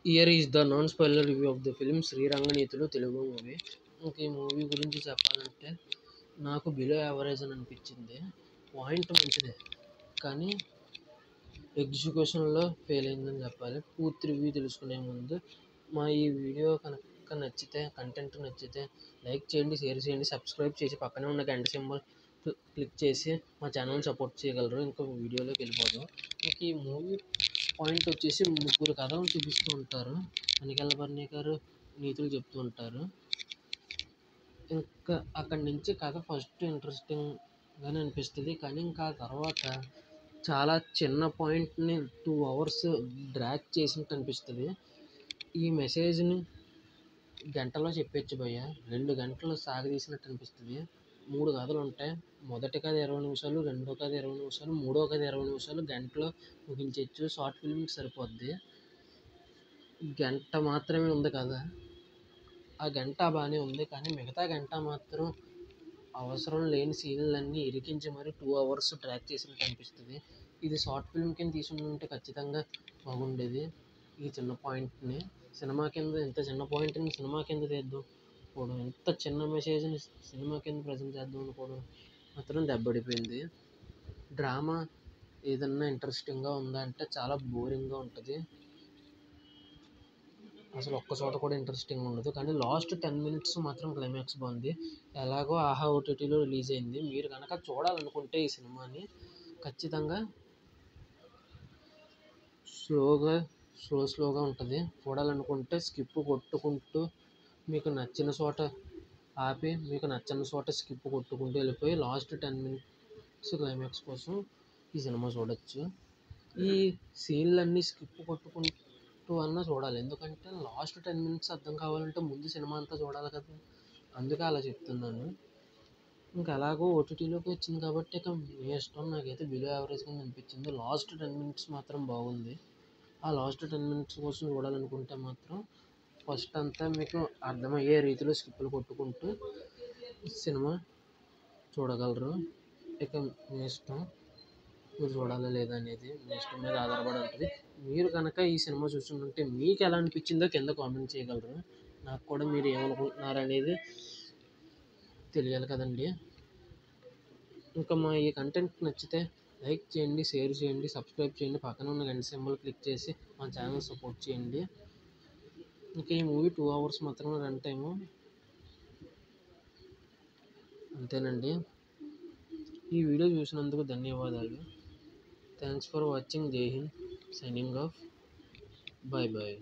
Here is the non-spoiler review of the film Sriranganeethulu Telugu movie. ఇంక ఈ movie గురించి చెప్పాలంటే నాకు బిలో యావరేజ్ అని అనిపించింది. పాయింట్ మంచిదే కానీ ఎగ్జిక్యూషన్లో ఫెయిల్ అయిందని చెప్పాలి. పూర్తి రివ్యూ తెలుసుకునే ముందు మా ఈ వీడియో కనుక నచ్చితే, కంటెంట్ నచ్చితే లైక్ చేయండి, షేర్ చేయండి, సబ్స్క్రైబ్ చేసి పక్కనే ఉన్న గంట సింబల్ క్లిక్ చేసి మా ఛానల్ని సపోర్ట్ చేయగలరు. ఇంకా వీడియోలోకి వెళ్ళిపోదాం. ఇంక ఈ మూవీ పాయింట్ వచ్చేసి ముగ్గురు కథలను చూపిస్తూ ఉంటారు. అనికెళ్ళ భరణి గారు నీతులు చెప్తూ ఉంటారు. ఇంకా అక్కడి నుంచి కథ ఫస్ట్ ఇంట్రెస్టింగ్గానే అనిపిస్తుంది. కానీ ఇంకా తర్వాత చాలా చిన్న పాయింట్ని 2 hours డ్రాగ్ చేసినట్టు అనిపిస్తుంది. ఈ మెసేజ్ని గంటలో చెప్పచ్చు భయ్య, 2 గంటలు సాగదీసినట్టు అనిపిస్తుంది. 3 కథలు ఉంటాయి. మొదటి కథ 20 నిమిషాలు, రెండో కథ 20 నిమిషాలు, మూడో కథ 20 నిమిషాలు, గంటలో ముగించవచ్చు. షార్ట్ ఫిల్మ్కి సరిపోద్ది. గంట మాత్రమే ఉంది కదా, ఆ గంట బాగానే ఉంది. కానీ మిగతా గంట మాత్రం అవసరం లేని సీన్లన్నీ ఇరికించి మరి 2 hours ట్రాక్ చేసినట్టు అనిపిస్తుంది. ఇది షార్ట్ ఫిల్మ్ కింద తీసుకుంటే ఖచ్చితంగా బాగుండేది. ఈ చిన్న పాయింట్ని సినిమా కింద, ఇంత చిన్న పాయింట్ని సినిమా కింద తీద్దాం అనుకోవడం, ఇంత చిన్న మెసేజ్ని సినిమా కింద ప్రజెంట్ చేద్దాం అనుకోవడం మాత్రం దెబ్బడిపోయింది. డ్రామా ఏదన్నా ఇంట్రెస్టింగ్గా ఉందా అంటే చాలా బోరింగ్గా ఉంటుంది. అసలు ఒక్క చోట కూడా ఇంట్రెస్టింగ్ ఉండదు. కానీ లాస్ట్ 10 minutes మాత్రం క్లైమాక్స్ బాగుంది. ఎలాగో ఆహా ఓటీటీలో రిలీజ్ అయింది. మీరు కనుక చూడాలనుకుంటే ఈ సినిమాని ఖచ్చితంగా స్లోగా ఉంటుంది. చూడాలనుకుంటే స్కిప్ కొట్టుకుంటూ మీకు నచ్చిన చోట ఆపి, మీకు నచ్చని చోట స్కిప్ కొట్టుకుంటూ వెళ్ళిపోయి లాస్ట్ 10 minutes క్లైమాక్స్ కోసం ఈ సినిమా చూడొచ్చు. ఈ సీన్లన్నీ స్కిప్ కొట్టుకుంటూ అన్నా చూడాలి. ఎందుకంటే లాస్ట్ 10 minutes అర్థం కావాలంటే ముందు సినిమా అంతా చూడాలి కదా. అందుకే అలా చెప్తున్నాను. ఇంకా అలాగో ఓటీటీలోకి వచ్చింది కాబట్టి ఇక మీ ఇష్టం. నాకైతే బిలో యావరేజ్ కింద అనిపించింది. లాస్ట్ 10 minutes మాత్రం బాగుంది. ఆ లాస్ట్ 10 minutes కోసం చూడాలనుకుంటే మాత్రం ఫస్ట్ అంతా మీకు అర్థమయ్యే రీతిలో స్కిప్పులు కొట్టుకుంటూ సినిమా చూడగలరు. ఇక మీ ఇష్టం, మీరు చూడాలా లేదా అనేది మీ ఇష్టం మీద ఆధారపడి ఉంటుంది. మీరు కనుక ఈ సినిమా చూస్తుంటే మీకు ఎలా అనిపించిందో కింద కామెంట్ చేయగలరు. నాకు కూడా మీరు ఏమనుకుంటున్నారు అనేది తెలియాలి కదండి. ఇంకా మా ఈ కంటెంట్ నచ్చితే లైక్ చేయండి, షేర్ చేయండి, సబ్స్క్రైబ్ చేయండి, పక్కన ఉన్న గంట సింబల్ క్లిక్ చేసి మా ఛానల్ సపోర్ట్ చేయండి. ఇంకా ఈ మూవీ 2 hours మాత్రమే రన్ టైము. అంతేనండి. ఈ వీడియో చూసినందుకు ధన్యవాదాలు. Thanks for watching. Jai Hind. Signing off. Bye bye.